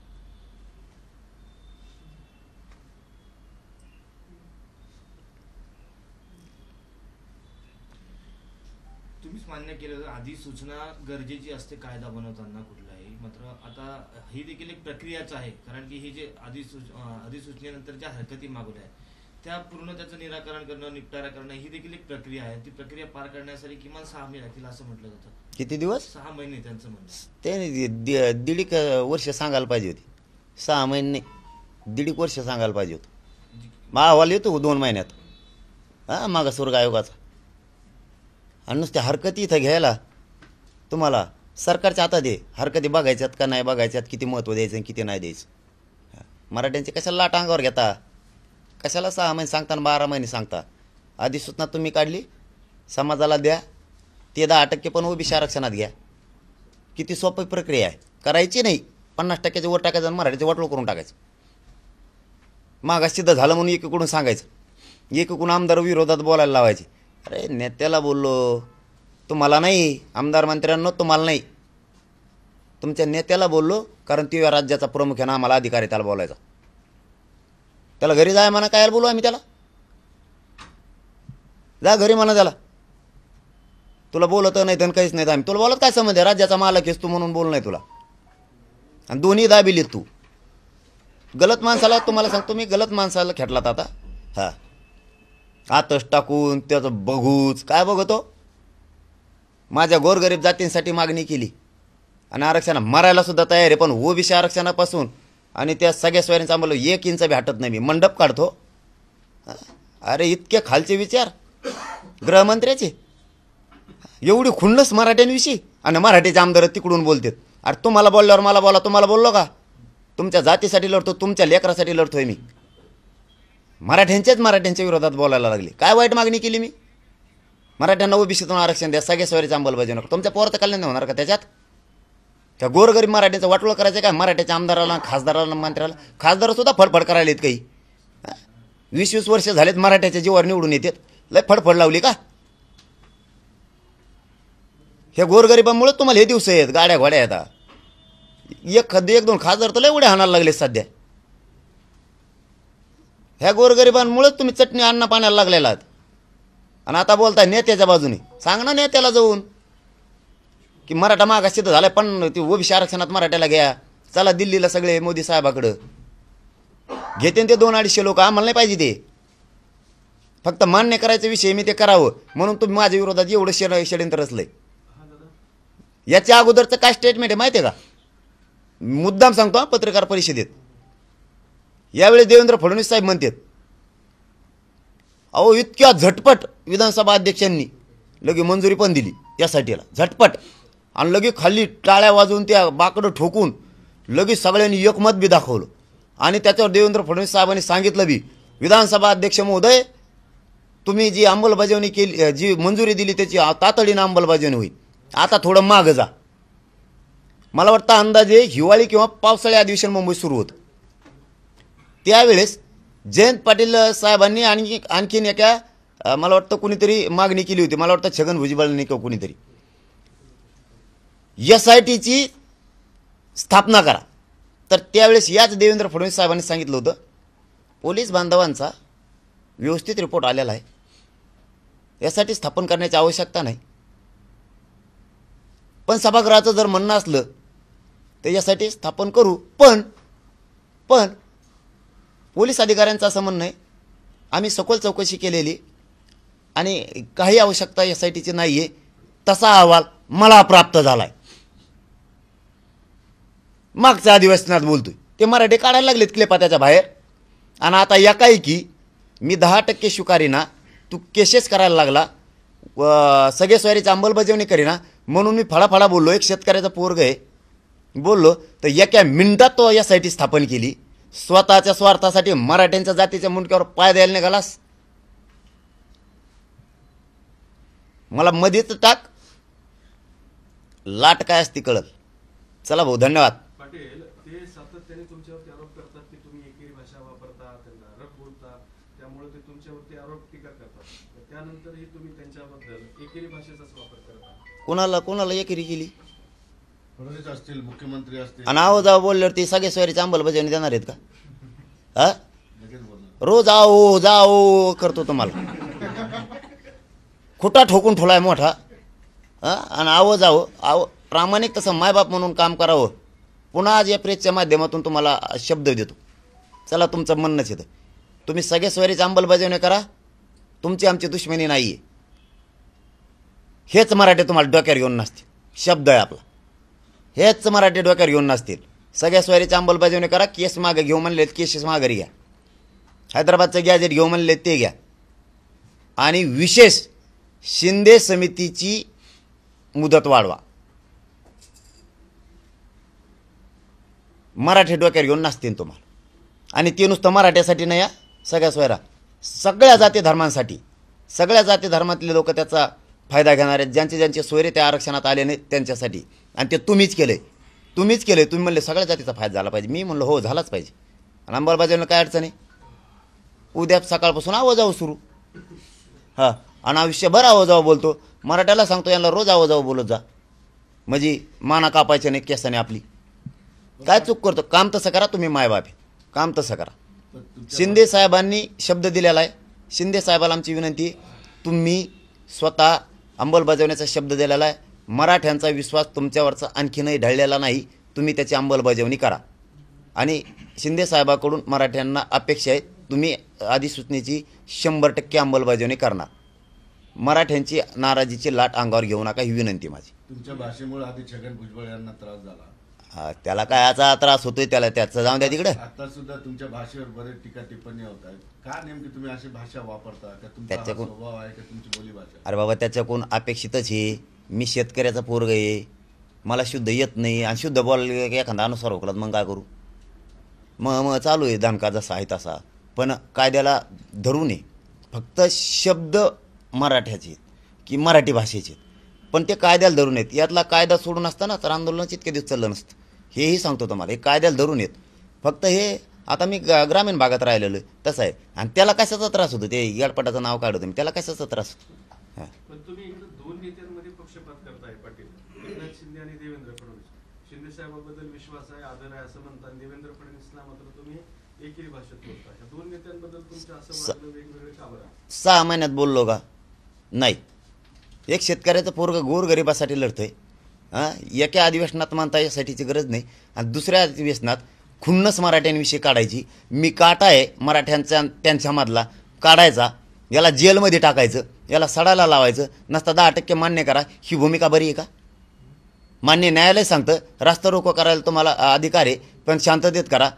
तुम्हीच मान्य केलं अधिसूचना गरजेची असते कायदा बनवताना कुठलाही. मात्र आता ही देखील एक प्रक्रियाच आहे. कारण की हे जे अधिसूचनेनंतर ज्या हरकती मागवल्या आहेत त्या पूर्ण त्याचं निराकरण करणं, निपटारा करणं ही देखील एक प्रक्रिया आहे. ती प्रक्रिया पार करण्यासाठी किमान 6 महिने लागतील असं म्हटलं जातं.
किती दिवस?
6 महिने त्यांचं म्हणणं.
ते 1.5 वर्ष सांगायला पाहिजे होती. 6 महिने 1.5 वर्ष सांगायला पाहिजे होतं. मग अहवाल येतो 2 महिन्यात मागासवर्ग आयोगाचा. आणि नुसत्या हरकती इथं घ्यायला तुम्हाला सरकारच्या हातात आहे. हरकती बघायच्यात का नाही बघायच्यात, किती महत्त्व द्यायचं आणि किती नाही द्यायचं. मराठ्यांचे कशाला लाट अंगावर घेता? कशाला 6 महिने सांगता आणि 12 महिने सांगता? अधिसूचना तुम्ही काढली, समाजाला द्या, ते 10% पण ओबीसी आरक्षणात घ्या. किती सोपी प्रक्रिया आहे. करायची नाही, 50% वर टाकायचं आणि मराठीचे वाटोळ करून टाकायचं. मागास सिद्ध झालं म्हणून एकीकडून सांगायचं, एकीकडून आमदार विरोधात बोलायला लावायचे. अरे नेत्याला बोललो, तुम्हाला नाही. आमदार मंत्र्यांनो तुम्हाला नाही, तुमच्या नेत्याला बोललो. कारण ती या राज्याचा प्रमुख आहे ना, आम्हाला अधिकार आहे त्याला बोलायचा. त्याला घरी जाय म्हणा, काय बोलू आम्ही त्याला? जा घरी म्हणा त्याला. तुला बोलत नाही तर काहीच नाही. आम्ही तुला बोलत काय संबंध आहे? राज्याचा मालक आहेस तू म्हणून बोल नाही तुला. आणि दोन्ही दाबिलीत तू. गलत माणसाला, तुम्हाला सांगतो मी, गलत माणसाला खेटलात आता. हां, आतच टाकून त्याचं बघूच काय बघतो. माझ्या गोरगरीब जातींसाठी मागणी केली आणि आरक्षणा मरायला सुद्धा तयार आहे. पण ओबीसी आरक्षणापासून आणि त्या सगळ्या सोयऱ्यांचा आम्हाला 1 इंच बी हटत नाही. मी मंडप काढतो. अरे इतके खालचे विचार गृहमंत्र्याचे, एवढी खुन्नस मराठ्यांविषयी. आणि मराठीचे आमदार तिकडून बोलतात. अरे तुम्हाला बोलल्यावर मला बोला. तुम्हाला बोललो का? तुमच्या जातीसाठी लढतो, तुमच्या लेकरासाठी लढतोय मी. मराठ्यांच्या विरोधात बोलायला लागले. काय वाईट मागणी केली मी? मराठ्यांना ओबीसीतून आरक्षण द्या, सगळ्या सोयरीचं अंमलबजावणी नका. तुमच्या पोराचं कल्याण होणार का त्याच्यात? त्या गोरगरीब मराठ्यांचं वाटोळं करायचं काय? मराठ्याच्या आमदाराला, खासदाराला, मंत्र्याला. खासदारसुद्धा फडफड करायला आहेत काही. 20-20 वर्ष झालेत मराठ्याच्या जीवावर निवडून येतात. लय फडफड लावली का? हे गोरगरिबांमुळे तुम्हाला हे दिवस आहेत, गाड्या घोड्या येतात. 1-2 खासदार तर लय उड्या हाणायला लागले सध्या. ह्या गोरगरिबांमुळेच तुम्ही चटणी अन्न पाण्याला लागलेला आहात. आणि आता बोलताय नेत्याच्या बाजूने. सांग ना नेत्याला जाऊन की मराठा मागास सिद्ध झालाय, पण ती ओबीसी आरक्षणात मराठ्याला घ्या. चला दिल्लीला सगळे मोदी साहेबाकडं घेते ते 200-250 लोक. आम्हाला नाही पाहिजे ते. फक्त मान्य करायचा विषय मी ते करावं म्हणून तुम्ही माझ्या विरोधात एवढं षडयंत्र रचलंय. याच्या अगोदरचं काय स्टेटमेंट आहे माहिती आहे का? मुद्दाम सांगतो पत्रकार परिषदेत. यावेळी देवेंद्र फडणवीस साहेब म्हणतात, अहो इतक्या झटपट विधानसभा अध्यक्षांनी लगे मंजुरी पण दिली यासाठीला. झटपट. आणि लगे खाली टाळ्या वाजवून त्या बाकडं ठोकून लगेच सगळ्यांनी एकमत बी दाखवलं. आणि त्याच्यावर देवेंद्र फडणवीस साहेबांनी सांगितलं बी, विधानसभा अध्यक्ष महोदय तुम्ही जी अंमलबजावणी केली, जी मंजुरी दिली त्याची तातडीनं अंमलबजावणी होईल. आता थोडं मागं जा. मला वाटतं अंदाजे हिवाळी किंवा पावसाळी अधिवेशन मुंबईत सुरू होतं. त्यावेळेस जयंत पाटील साहेबांनी आणखीन एका मला वाटतं कुणीतरी मागणी केली होती. मला वाटतं छगन भुजबळांनी किंवा कुणीतरी SITची स्थापना करा. तर त्यावेळेस याच देवेंद्र फडणवीस साहेबांनी सांगितलं होतं, पोलीस बांधवांचा व्यवस्थित रिपोर्ट आलेला आहे, यासाठी स्थापन करण्याची आवश्यकता नाही. पण सभागृहाचं जर म्हणणं असलं तर यासाठी स्थापन करू. पण पोलीस अधिकाऱ्यांचं असं म्हणणं आहे आम्ही सखोल चौकशी केलेली आणि काही आवश्यकता SITची नाही आहे, तसा अहवाल मला प्राप्त झाला आहे. मागच्या अधिवेशनात बोलतोय ते मराठी काढायला लागलेत क्लेपा त्याच्या बाहेर. आणि आता एकाएकी मी 10% स्वीकारीना, तू केसेस करायला लागला, सगळे स्वारीची अंमलबजावणी करीना म्हणून मी फळाफळा बोललो. एक शेतकऱ्याचा पोरग आहे बोललो तर एका मिनिटात तो SIT स्थापन केली. स्वतःच्या स्वार्थासाठी मराठ्यांच्या जातीच्या मुंडक्यावर पाय द्यायला निघालास. मला मध्येच टाक, लाट काय असती कळल. चला भाऊ, धन्यवाद.
पाटील ते सातत्याने तुमच्यावरती आरोप करतात की तुम्ही एकेरी भाषा वापरता, त्यांना रफ बोलता, त्यामुळे ते तुमच्यावरती आरोप टीका करतात. त्यानंतरही तुम्ही त्यांच्याबद्दल एकेरी भाषेचाच वापर करता.
कोणाला एकेरी केली?
फडणवीस असतील, मुख्यमंत्री असतील,
आणि आहो जावं बोलल्यावर ती सगळे स्वारीची अंमलबजावणी देणार आहेत का? हा,
लगेच बोलणार.
रोज आओ जाओ करतो तुम्हाला, खोटा ठोकून ठोलाय मोठा. हा, आणि आहो जावं आहो प्रामाणिक तसं मायबाप म्हणून काम करावं. पुन्हा आज या प्रेसच्या माध्यमातून तुम्हाला शब्द देतो. चला, तुमचं म्हणणंच येतं, तुम्ही सगळे स्वारीची अंमलबजावणी करा, तुमची आमची दुश्मनी नाही आहे. हेच मराठी तुम्हाला डोक्यावर घेऊन नसतील, शब्द आहे आपला, हेच मराठी डोक्यावर घेऊन नसतील. सगळ्या स्वारीची अंमलबजावणी करा. केस मागे घेऊ म्हणले केसेस माघारी घ्या. हैदराबादचं गॅजेट घेऊ म्हणले ते घ्या. आणि विशेष शिंदे समितीची मुदत वाढवा. मराठी डोक्यावर घेऊन नसतील तुम्हाला. आणि ते नुसतं मराठ्यासाठी नाही, सगळ्या स्वैरा, सगळ्या जाती धर्मांसाठी, सगळ्या जाती धर्मातले लोक त्याचा फायदा घेणार आहेत. ज्यांचे ज्यांचे सोयरे त्या आरक्षणात आले नाहीत त्यांच्यासाठी. आणि ते तुम्हीच केलं आहे. तुम्ही म्हणले सगळ्या जातीचा फायदा झाला पाहिजे. मी म्हणलं हो, झालाच पाहिजे. आणि अंमलबजावणीला काय अडचण आहे? उद्या सकाळपासून आवाजावं सुरू. हां, आणि आयुष्यभर आवाजावं बोलतो. मराठ्याला सांगतो यांना रोज आवाजावं बोलत जा, म्हणजे माना कापायच्या नाही केसाने आपली. काय चूक करतो? काम तसं करा, तुम्ही मायबाप आहे, काम तसं करा. शिंदे साहेबांनी शब्द दिलेला आहे. शिंदे साहेबाला आमची विनंती, तुम्ही स्वतः अंमलबजावण्याचा शब्द दिलेला आहे. मराठ्यांचा विश्वास तुमच्यावरचा आणखीनही ढळलेला नाही. तुम्ही त्याची अंमलबजावणी करा. आणि शिंदे साहेबाकडून मराठ्यांना अपेक्षा आहे तुम्ही अधिसूचनेची 100% अंमलबजावणी करणार. मराठ्यांची नाराजीची लाट अंगावर घेऊ नका, ही विनंती माझी.
तुमच्या भाषेमुळे आधी छगन भुजबळ यांना त्रास झाला.
त्याला काय याचा त्रास होतोय, त्याला त्याचं जाऊन द्या तिकडे.
आता सुद्धा तुमच्या भाषेवर बरेच टीका टिप्पणी होत आहेत. का नेमकी तुम्ही अशी भाषा वापरता? का तुमचा हा स्वभाव आहे का तुमची बोली भाषा?
अरे बाबा, त्याच्याकडून अपेक्षितच आहे. मी शेतकऱ्याचा पोरग आहे, मला शुद्ध येत नाही. आणि शुद्ध बोल एखादा अनुसार होकलात मग काय करू? मग चालू आहे दणका जसा आहे तसा. पण कायद्याला धरू नये. फक्त शब्द मराठ्याचे की मराठी भाषेचे, पण ते कायद्याला धरून येत. यातला कायदा सोडून असताना तर आंदोलनाच इतके दिवस चाललं नसतं. हेही सांगतो तुम्हाला, हे कायद्याला धरून येत. फक्त हे आता मी ग्रामीण भागात राहिलेलो आहे तसं आहे. आणि त्याला कशाचा त्रास होतो? ते याडपटाचं नाव काढतो मी, त्याला कशाचा त्रास होतो? हां,
पण तुम्ही इकडे दोन नेत्यांमध्ये पक्षपात करताय पाटील, एकनाथ शिंदे आणि देवेंद्र फडणवीस. शिंदे साहेबांबद्दल विश्वास आहे, आदर आहे असं म्हणतात. देवेंद्र फडणवीसला मात्र तुम्ही एकेरी भाषेत बोलता. या दोन नेत्यांबद्दल तुमचं असं वाटलं वेगवेगळे का बरं?
6 महिन्यात बोललो का? नाही. एक शेतकऱ्याचं पोरगं गोरगरिबासाठी लढतंय. हां, एका अधिवेशनात मानता यासाठीची गरज नाही. आणि दुसऱ्या अधिवेशनात खुन्नस मराठ्यांविषयी काढायची. मी काटा आहे मराठ्यांचा त्यांच्यामधला काढायचा, याला जेलमध्ये टाकायचं, याला सडायला लावायचं. नसता 10% मान्य करा. ही भूमिका बरी आहे का? मान्य न्यायालय सांगतं रास्ता रोको करायला तुम्हाला अधिकार आहे, पण शांततेत करा.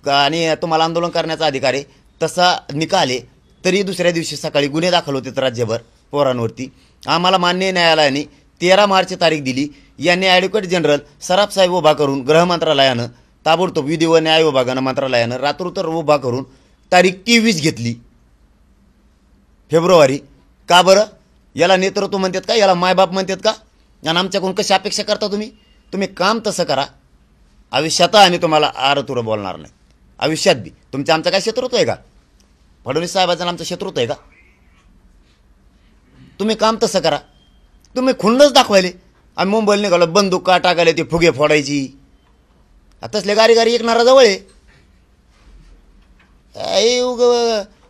आणि तुम्हाला आंदोलन करण्याचा अधिकार आहे. तसा निकाल आहे तरी दुसऱ्या दिवशी सकाळी गुन्हे दाखल होते राज्यभर पोरांवरती. आम्हाला मान्य न्यायालयाने 13 मार्च तारीख दिली. यांनी ॲडव्होकेट जनरल सराफ साहेब उभा करून गृह मंत्रालयानं ताबडतोब विधी व न्याय विभागानं मंत्रालयानं रात्रोत्तर उभा करून तारीख 23 घेतली फेब्रुवारी. का बरं? याला नेतृत्व म्हणतात का? याला मायबाप म्हणतात का? आणि आमच्याकडून कशी अपेक्षा करता तुम्ही? तुम्ही काम तसं करा. आयुष्यात आम्ही तुम्हाला आरतुरं बोलणार नाही. आयुष्यात बी तुमचं आमचं काय शत्रुत्व आहे का? फडणवीस साहेबांचं आमचं शत्रुत्व आहे का? तुम्ही काम तसं करा. तुम्ही खुन्नस दाखवायले. आम्ही मुंबईला निघालो, बंदूक का टाकायला, ते फुगे फोडायची. तसले गारी एकणारा जवळ आहे.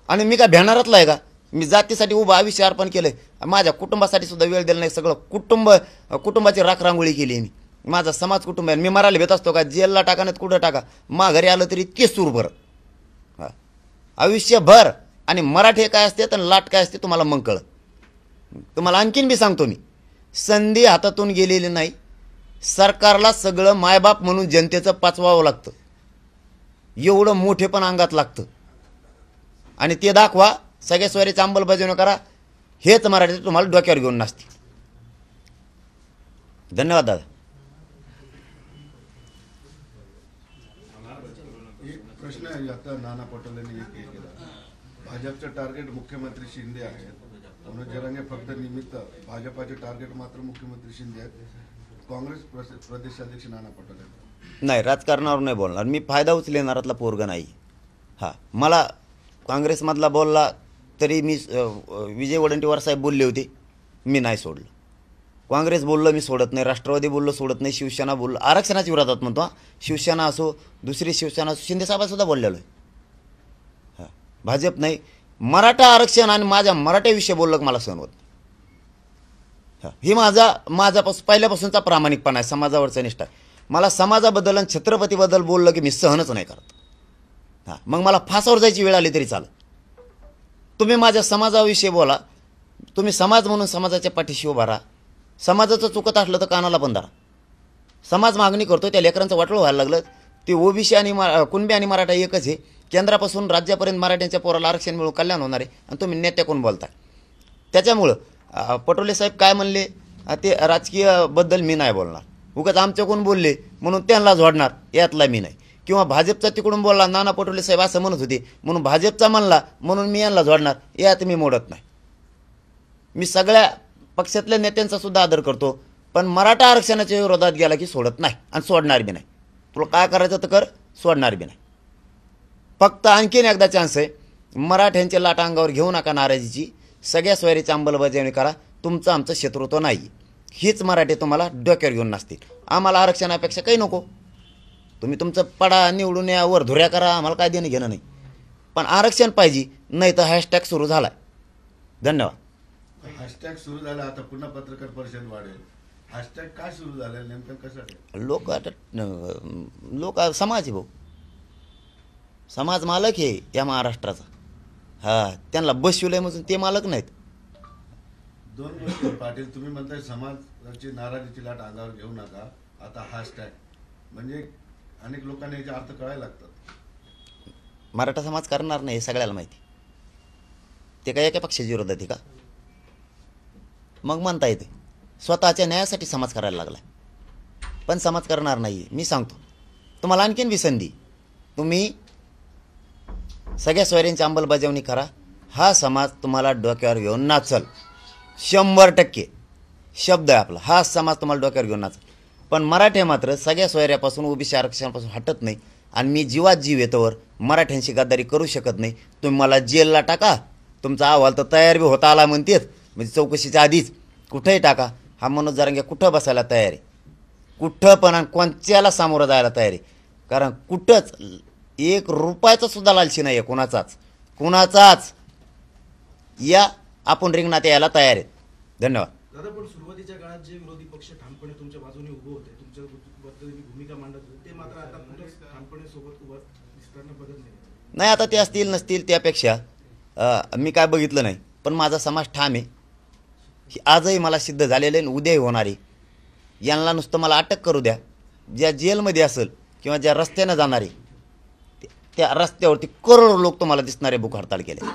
आणि मी काय भेणारातला आहे का? मी जातीसाठी उभं आयुष्य अर्पण केलंय. माझ्या कुटुंबासाठी सुद्धा वेळ दिला नाही. सगळं कुटुंबाची राखरांगोळी केली आहे मी. माझा समाज कुटुंब आहे. मी मरायला भेट असतो का? जेलला टाका नाही कुठं टाका, माघारी आलं तरी इतके सूर बरं. हां, आयुष्यभर. आणि मराठी काय असते तर लाट काय असते तुम्हाला मग कळत. तुम्हाला आणखीन बी सांगतो मी, संधी हातातून गेलेली नाही. सरकारला सगळं मायबाप म्हणून जनतेचं पाचवावं लागतं. एवढं मोठेपण अंगात लागतं आणि ते दाखवा. सगळ्या स्वारीची अंमलबजावणी करा. हेच मराठी तुम्हाला डोक्यावर घेऊन नाचते. धन्यवाद दादा.
एक प्रश्न आहे आता नाना पटोलेंनी एक हे केला. भाजपचं टार्गेट मुख्यमंत्री शिंदे आहेत. मनोज जरांगे फक्त निमित्त, भाजपाचे टार्गेट मात्र मुख्यमंत्री शिंदे आहेत. काँग्रेस प्रदेशाध्यक्ष नाना पटोले.
नाही, राजकारणावर नाही बोलणार मी. फायदा उचलेणारातला पोरगा नाही. हां, मला काँग्रेसमधला बोलला तरी मी विजय वडेट्टीवार साहेब बोलले होते, मी नाही सोडलं. काँग्रेस बोललं मी सोडत नाही. राष्ट्रवादी बोललं सोडत नाही. शिवसेना बोललं, आरक्षणाच्या विरोधात म्हणतो. शिवसेना असो, दुसरी शिवसेना असो, शिंदेसाहेबांसुद्धा बोललेलो आहे. हां, भाजप नाही. मराठा आरक्षण आणि माझ्या मराठ्याविषयी बोललं की मला सहन होत नाही. हां, ही माझ्यापासून पहिल्यापासूनचा प्रामाणिकपणा आहे, समाजावरचा निष्ठा आहे. मला समाजाबद्दल आणि छत्रपतीबद्दल बोललं की मी सहनच नाही करत. हां, मग मला फासावर जायची वेळ आली तरी चालेल. तुम्ही माझ्या समाजाविषयी बोला. तुम्ही समाज म्हणून समाजाच्या पाठीशी उभा राहा. समाजाचं चुकत असलं तर कानाला पण धरा. समाज मागणी करतो, त्या लेकरांचं वाटलं व्हायला लागलं. ते ओबीसी आणि कुणबी आणि मराठा एकच आहे. केंद्रापासून राज्यापर्यंत मराठ्यांच्या पोराला आरक्षण मिळून कल्याण होणार आहे आणि तुम्ही नेत्या कोण बोलताय. त्याच्यामुळं पटोले साहेब काय म्हणले ते राजकीयबद्दल मी नाही बोलणार. उगाच आमच्या कोण बोलले म्हणून त्यांना जोडणार यातला मी नाही. किंवा भाजपचा तिकडून बोलला नाना पटोले साहेब असं म्हणत होते म्हणून भाजपचा म्हणला म्हणून मी यांना जोडणार यात मी मोडत नाही. मी सगळ्या पक्षातल्या नेत्यांचा सुद्धा आदर करतो, पण मराठा आरक्षणाच्या विरोधात गेला की सोडत नाही आणि सोडणार बी नाही. तुला काय करायचं तर कर, सोडणार बी नाही. फक्त आणखीन एकदा चान्स आहे, मराठ्यांच्या लाटा अंगावर घेऊ नका नाराजीची. सगळ्या सोयरीची अंमलबजावणी करा. तुमचं आमचं शत्रुत्व नाही. हीच मराठी तुम्हाला डोक्यावर घेऊन नसतील. आम्हाला आरक्षणापेक्षा काही नको. तुम्ही तुमचं पडा निवडून या, वर धुऱ्या करा, आम्हाला काय देणं घेणं नाही. पण आरक्षण पाहिजे, नाही तर हॅशटॅग सुरू झाला. धन्यवाद.
हॅशटॅग सुरू झाला, आता पुन्हा पत्रकार परिषद वाढेल. हॅशटॅग काय सुरू झालं नेमकं कसं?
लोक समाज आहे भाऊ. समाज मालक आहे या महाराष्ट्राचा. हां, त्यांना बसविलंय म्हणून ते मालक नाहीत.
दोन गोष्टी पाटील, तुम्ही म्हणताय समाजाची नाराजीची लाट अंगावर घेऊ नका. आता हॅशटॅग म्हणजे अनेक लोकांना याचे अर्थ कळायला लागतात.
मराठा समाज करणार नाही हे सगळ्याला माहिती. ते काय एका पक्षाच्या विरोधात आहे का? मग म्हणता येते स्वतःच्या न्यायासाठी समाज करायला लागला, पण समाज करणार नाही. मी सांगतो तुम्हाला आणखीन बी संधी. तुम्ही सगळ्या सोयऱ्यांची अंमलबजावणी करा. हा समाज तुम्हाला डोक्यावर घेऊन नाचल. 100% शब्द आहे आपला. हा समाज तुम्हाला डोक्यावर घेऊन नाचल. पण मराठे मात्र सगळ्या सोयऱ्यापासून ओबीसी आरक्षणापासून हटत नाही. आणि मी जीवात जीव येतोवर मराठ्यांशी गद्दारी करू शकत नाही. तुम्ही मला जेलला टाका, तुमचा अहवाल तर तयार बी होता आला म्हणतेच, म्हणजे चौकशीच्या आधीच कुठंही टाका. हा मनोज जरांगे कुठं बसायला तयार आहे, कुठं पण आणि कोणत्याला सामोरं जायला तयार आहे. कारण कुठंच 1 रुपयाचा सुद्धा लालची नाही आहे कुणाचाच. या आपण रिंगणात यायला तयार आहेत. धन्यवाद.
दादा, पण सुरुवातीच्या काळात जे विरोधी पक्ष ठामपणे तुमच्या बाजूने उभे होते, तुमच्याबद्दल भूमिका मांडत होते, ते मात्र आता कुठेच ठामपणे सोबत उभं दिसताना बघत
नाही. आता ते असतील नसतील त्यापेक्षा मी काय बघितलं नाही, पण माझा समाज ठाम आहे. आजही मला सिद्ध झालेलं आहे, उद्याही होणार आहे. यांना नुसतं मला अटक करू द्या. ज्या जेलमध्ये असेल किंवा ज्या रस्त्यानं जाणारे त्या रस्त्यावरती करोडो लोक तुम्हाला दिसणारे भूक हडताळ केले.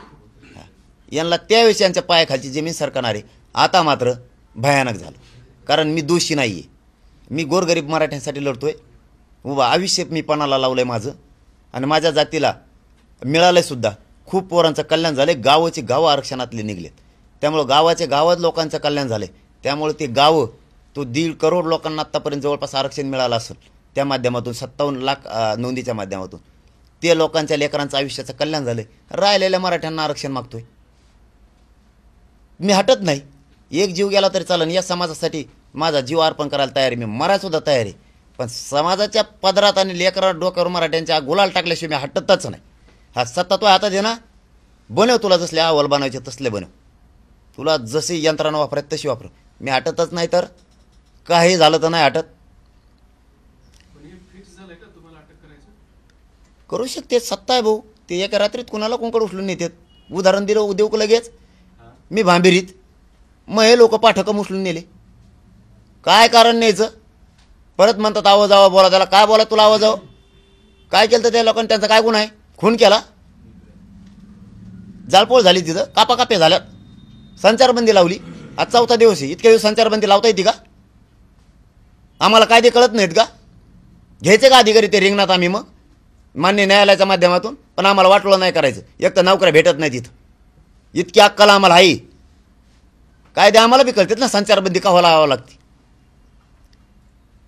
यांना त्यावेळेस यांच्या पायाखालची जमीन सरकणारे. आता मात्र भयानक झालं, कारण मी दोषी नाही आहे. मी गोरगरीब मराठ्यांसाठी लढतोय. उभा आयुष्य मी पणाला लावलं आहे माझं, आणि माझ्या जातीला मिळालं आहे सुद्धा. खूप पोरांचं कल्याण झालं आहे. गावाचे गावं आरक्षणातले निघलेत, त्यामुळं गावात लोकांचं कल्याण झालं आहे. त्यामुळे ते गावं तो 1.5 करोड लोकांना आत्तापर्यंत जवळपास आरक्षण मिळालं असेल. त्या माध्यमातून 57 लाख नोंदीच्या माध्यमातून ते लोकांच्या लेकरांचं आयुष्याचं कल्याण झालं आहे. राहिलेल्या मराठ्यांना आरक्षण मागतोय. मी हटत नाही. एक जीव गेला तरी चालेल, या समाजासाठी माझा जीव अर्पण करायला तयार आहे. मी मरायसुद्धा तयार आहे. पण समाजाच्या पदरात आणि लेकरा डोक्यावर मराठ्यांच्या गुलाल टाकल्याशिवाय मी हटतच नाही. हा सत्ता तो हातात आहे ना, बनव. तुला जसले अहवाल बनवायचे तसले बनव. तुला जशी यंत्रणा वापरायची तशी वापर. मी हटतच नाही. तर काही झालं तर नाही हटत.
पण हे फिक्स झालंय का तुम्हाला अटक करायचं?
करू शकते, सत्ता आहे भाऊ. ते एका रात्रीत कुणाला कोणकडे उचलून नेतात. उदाहरण दिलं उद्योग लगेच मी भांबेरीत मग हे लोक पाठकं उचलून नेले. काय कारण न्यायचं? परत म्हणतात आवाज आवा बोला. त्याला काय बोला तुला आवाज आवा? काय केलं तर त्या लोकांनी? त्यांचा काय गुन्हा आहे? खून केला, जाळपोळ झाली, तिथं कापाकाप्या झाल्यात, संचारबंदी लावली. आज 4था दिवस आहे. इतक्या दिवस संचारबंदी लावता येते का? आम्हाला कायदे कळत नाहीत का? घ्यायचे का अधिकारी ते रिंगणात आम्ही मग मान्य न्यायालयाच्या माध्यमातून? पण आम्हाला वाटलं नाही करायचं. एक तर नोकऱ्या भेटत नाहीत इथं. इतकी अक्कल आम्हाला आहे. कायदे आम्हाला बी कळतात ना, संचारबंदी का लावावं लागते.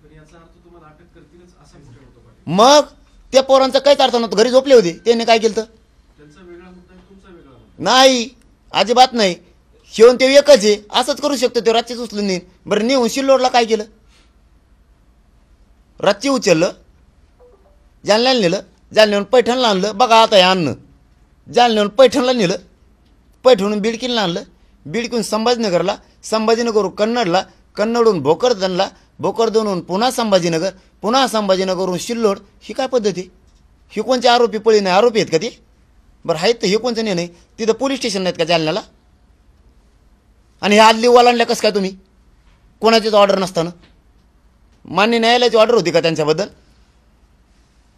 तर याचा अर्थ तुम्हाला अटक करतीलच असा कुठे होतो पाटील?
मग त्या पोरांचा काहीच अर्थ नव्हतं. घरी झोपले होते. त्यांनी काय केलं?
त्यांचा वेगळा मुद्दा आहे, तुमचा वेगळा मुद्दा
नाही, अजिबात नाही. शिवून ते एकच आहे. असंच करू शकतो ते. रातचीच उचलून नेईन. बरं नेऊन शिल्लोडला काय केलं? रातची उचललं, जालन्याला नेलं, जालन्याहून पैठणला आणलं. बघा आता हे आणणं, जालन्याहून पैठणला नेलं, पैठणहून बिडकीला आणलं, बिडकीहून संभाजीनगरला, संभाजीनगरहून कन्नडला, कन्नडहून भोकरदनला, भोकरदनहून पुन्हा संभाजीनगर, पुन्हा संभाजीनगरहून शिल्लोड. ही काय पद्धती? ही कोणचे आरोपी पळी नाही? आरोपी आहेत का ते? बरं आहेत तर हे कोणचं नाही? तिथं पोलीस स्टेशन नाहीत का जालन्याला? आणि हे आदली ओलांडल्या कसं काय तुम्ही? कोणाचीच ऑर्डर नसताना? मान्य न्यायालयाची ऑर्डर होती का त्यांच्याबद्दल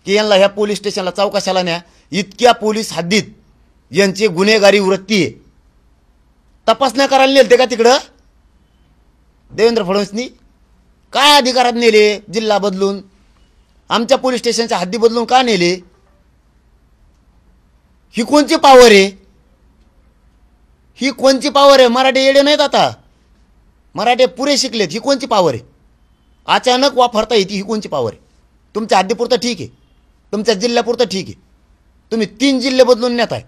की यांना ह्या पोलीस स्टेशनला चौकशाला न्या? इतक्या पोलीस हद्दीत यांची गुन्हेगारी वृत्ती आहे. तपासण्या करायला नेलते का तिकडं देवेंद्र फडणवीसनी? काय अधिकारात नेले? जिल्हा बदलून, आमच्या पोलीस स्टेशनच्या हद्दी बदलून का नेले? ही कोणची पावर आहे? ही कोणची पावर आहे? मराठी येडे नाहीत आता. मराठी पुरे शिकलेत. ही कोणची पावर आहे? अचानक वापरता येते. ही कोणची पावर आहे? तुमच्या हद्दीपुरतं ठीक आहे, तुमच्या जिल्ह्यापुरतं ठीक आहे. तुम्ही 3 जिल्हे बदलून नेत आहे.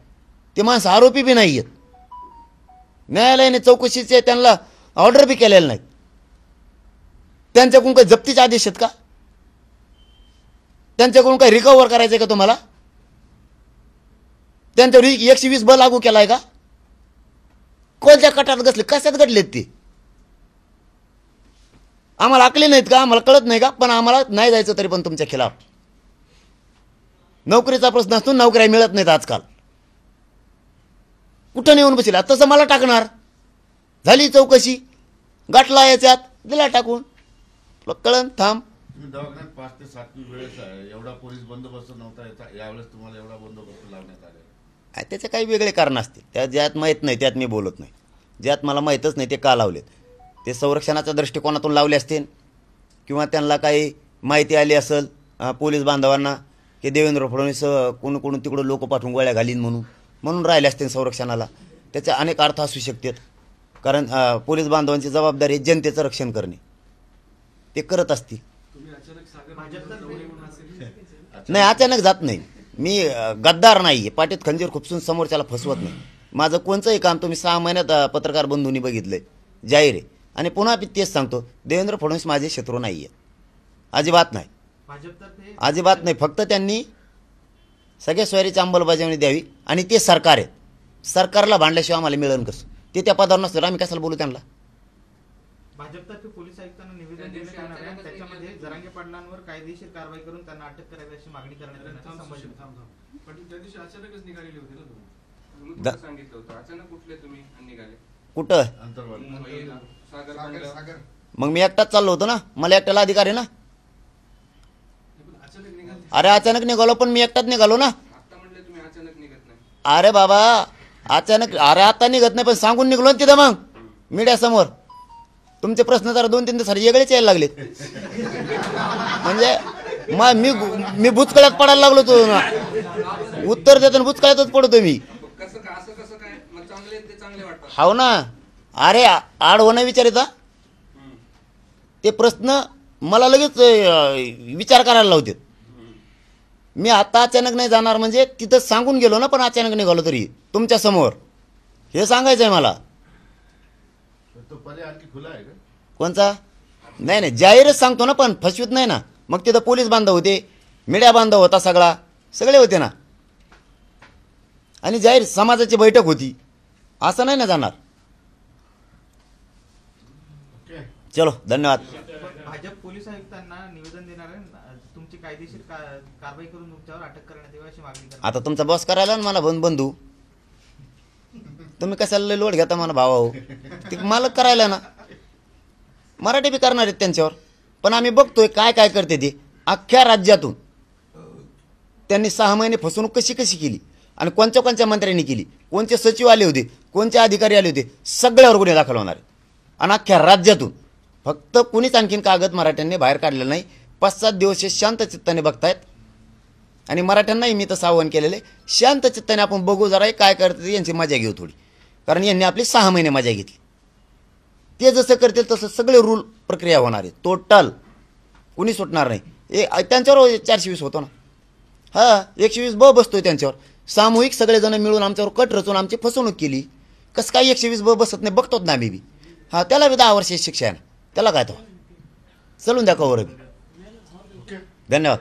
ते माणसं आरोपी बी नाही आहेत. न्यायालयाने चौकशीचे त्यांना ऑर्डर बी केलेले नाहीत. त्यांच्याकडून काही जप्तीचे आदेश आहेत का? त्यांच्याकडून काही रिकव्हर करायचं आहे का तुम्हाला? त्यांच्यावर 120 ब लागू केला आहे का? कोणत्या कटात घसले? कशात घडलेत ते? आम्हाला अकले नाहीत का? आम्हाला कळत नाही का? पण आम्हाला नाही जायचं तरी पण तुमच्या खिलाफ. नोकरीचा प्रश्न असतो, नोकऱ्या मिळत नाहीत आजकाल. कुठं नेऊन बसला? तसं मला टाकणार. झाली चौकशी, गाठला याच्यात, दिला टाकून. तुला कळन थांब.
तुम्ही दवाखान्यात 5 ते 7 वेळेस आहे. एवढा पोलीस बंदोबस्त नव्हता. यावेळेस तुम्हाला एवढा बंदोबस्त लावण्यात आलेला.
त्याचे काही वेगळे कारण असतील. त्यात ज्यात माहीत नाही त्यात मी बोलत नाही. ज्यात मला माहीतच नाही ते का लावलेत. ते संरक्षणाच्या दृष्टिकोनातून लावले असतील किंवा त्यांना काही माहिती आली असेल पोलीस बांधवांना की देवेंद्र फडणवीस कोण तिकडं लोक पाठवून गोळ्या घालीन म्हणून राहिले असतील संरक्षणाला. त्याचे अनेक अर्थ असू शकतात. कारण पोलीस बांधवांची जबाबदारी आहे जनतेचं रक्षण करणे. ते करत असतील.
तुम्ही अचानक सागर जवळ येऊन असेल
नाही, अचानक जात नाही मी. गद्दार नाही आहे. पाटीत खंजीर खुपसून समोरच्याला फसवत नाही. माझं कोणचंही काम तुम्ही 6 महिन्यात पत्रकार बंधूंनी बघितलंय, जाहीर आहे. आणि पुन्हा मी तेच सांगतो, देवेंद्र फडणवीस माझे शत्रू नाही आहे. अजिबात नाही, अजिबात नाही. फक्त त्यांनी सगळ्या सोयरीची अंमलबजावणी द्यावी. आणि ते सरकार आहे. सरकारला भांडल्याशिवाय आम्हाला मिळेल कसं? ते त्या पदावर नसतं आम्ही कशाला बोलू त्यांना?
भाजपतर्फे पोलीस आयुक्तांना निवेदन देण्यात येणार आहे आणि त्याच्यामध्ये जरांगे पाटलांवर कायदेशीर कारवाई करून त्यांना अटक करावी अशी मागणी करण्यात येणार आहे.
थांब. पाटील त्या दिवशी अचानकच निघालेले होते ना तुम्ही?
तुम्ही सांगितलं होतं अचानक कुठले तुम्ही निघाले
कुठं?
अंतर्वाली.
मुंबईला सागर
मग मी एकटाच चाललो होतो ना. मला एकट्याला अधिकार आहे ना.
पण अचानक निघाले.
अरे अचानक निघालो, पण मी एकटाच निघालो ना.
आता म्हणले तुम्ही अचानक निघत नाही.
अरे बाबा अचानक, अरे आता निघत नाही पण सांगून निघलो ना तिथं मग मीडियासमोर. तुमचे प्रश्न जरा 2-3 दिवस वेगळेच यायला लागलेत. म्हणजे मी भूतकाळात पडायला लागलो तो. उत्तर देताना भूतकाळातच पडतो मी.
कसं का असं कसं काय? मग चांगले ते चांगले वाटतात.
हाव ना. अरे आड होणं विचारिता ते प्रश्न मला लगेच विचार करायला लावतात. मी आता अचानक नाही जाणार म्हणजे तिथं सांगून गेलो ना, पण अचानक निघालो तरी तुमच्या समोर हे सांगायचं आहे मला.
तो पर्याय आणखी खुला आहे का?
कोणचा? नाही जाहीरच सांगतो ना, पण फसवीत नाही ना. मग तिथं पोलीस बांधव होते, मीडिया बांधव होता, सगळे होते ना. आणि जाहीर समाजाची बैठक होती. असं नाही ना जाणार. चलो धन्यवाद.
भाजप पोलीस आयुक्तांना निवेदन देणार आहे तुमची कायदेशीर कारवाई करून तुमच्यावर अटक करण्यात यावी अशी मागणी करतात.
आता तुमचा बॉस करायला ना मला बंधू तुम्ही कशाला लोड घेता मला भावा ते मालक करायला ना मराठी बी करणार आहेत त्यांच्यावर. पण आम्ही बघतोय काय काय करते ते अख्ख्या राज्यातून त्यांनी 6 महिने फसवणूक कशी कशी केली आणि कोणत्या कोणत्या मंत्र्यांनी केली, कोणते सचिव आले होते, कोणते अधिकारी आले होते, सगळ्यावर गुन्हे दाखल होणार आहे. आणि अख्ख्या राज्यातून फक्त कुणीच आणखीन कागद मराठ्यांनी बाहेर काढलेलं नाही. 5-7 दिवस हे शांत चित्ताने बघतायत आणि मराठ्यांनाही मी तसं आवाहन केलेलं आहे, शांत चित्ताने आपण बघू जरा काय करतात यांची मजा घेऊ थोडी, कारण यांनी आपली 6 महिने मजा घेतली. ते जसं करतील तसं सगळे रूल प्रक्रिया होणार आहे टोटल, कुणी सुटणार नाही. त्यांच्यावर 420 होतो ना, हां 120 ब बसतोय त्यांच्यावर. सामूहिक सगळेजण मिळून आमच्यावर कट रचून आमची फसवणूक केली. कसं काय 120 ब बसत नाही बघतोच ना आम्ही बी. हां त्याला बी 10 वर्षाची शिक्षा आहे ना, त्याला काय तो चलून द्या कवर बी. धन्यवाद.